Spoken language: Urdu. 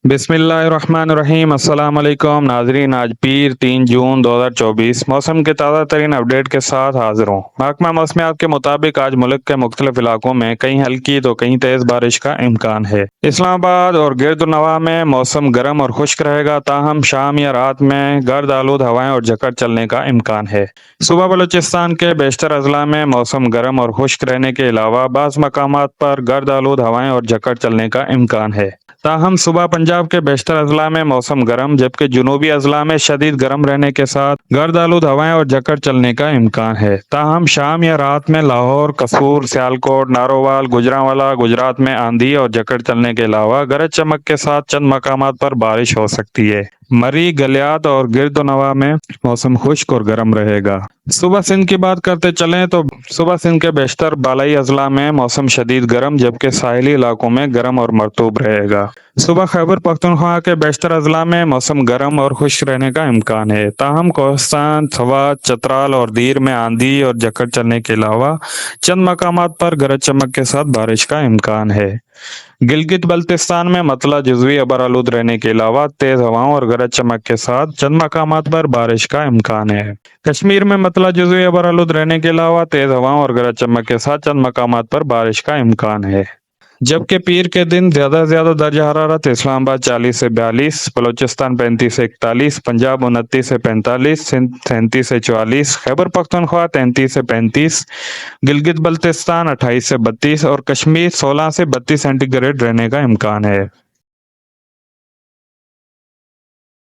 بسم اللہ الرحمن الرحیم۔ السلام علیکم ناظرین، آج پیر 3 جون 2024 موسم کے تازہ ترین اپڈیٹ کے ساتھ حاضر ہوں۔ محکمہ موسمیات کے مطابق آج ملک کے مختلف علاقوں میں کہیں ہلکی تو کہیں تیز بارش کا امکان ہے۔ اسلام آباد اور گرد و نواح میں موسم گرم اور خشک رہے گا، تاہم شام یا رات میں گرد آلود ہوائیں اور جھکڑ چلنے کا امکان ہے۔ صبح بلوچستان کے بیشتر اضلاع میں موسم گرم اور خشک رہنے کے علاوہ بعض مقامات پر گرد آلود ہوائیں اور جھکڑ چلنے کا امکان ہے۔ تاہم صبح پنجاب کے بیشتر اضلاع میں موسم گرم، جبکہ جنوبی اضلاع میں شدید گرم رہنے کے ساتھ گرد آلود ہوائیں اور جھکڑ چلنے کا امکان ہے۔ تاہم شام یا رات میں لاہور، قصور، سیالکوٹ، نارووال، گوجرانوالا، گجرات میں آندھی اور جھکڑ چلنے کے علاوہ گرج چمک کے ساتھ چند مقامات پر بارش ہو سکتی ہے۔ مری، گلیات اور گرد و نواح میں موسم خشک اور گرم رہے گا۔ صوبہ سندھ کی بات کرتے چلیں تو صوبہ سندھ کے بیشتر بالائی اضلاع میں موسم شدید گرم، جبکہ ساحلی علاقوں میں گرم اور مرطوب رہے گا۔ صوبہ خیبر پختونخوا کے بیشتر اضلاع میں موسم گرم اور خشک رہنے کا امکان ہے، تاہم کوہستان، سوات، چترال اور دیر میں آندھی اور جھکڑ چلنے کے علاوہ چند مقامات پر گرج چمک کے ساتھ بارش کا امکان ہے۔ گلگت بلتستان میں مطلع جزوی ابر آلود رہنے کے علاوہ تیز ہواؤں اور گرج چمک کے ساتھ چند مقامات پر بارش کا امکان ہے۔ کشمیر میں مطلع جزوی ابر آلود رہنے کے علاوہ تیز ہواؤں اور گرج چمک کے ساتھ چند مقامات پر بارش کا امکان ہے۔ جبکہ پیر کے دن زیادہ درجہ حرارت اسلام آباد 40 سے 42، بلوچستان 35 سے 41، پنجاب 29 سے 45، سندھ 37 سے 44، خیبر پختونخوا 33 سے 35، گلگت بلتستان 28 سے 32 اور کشمیر 16 سے 32 سینٹی گریڈ رہنے کا امکان ہے۔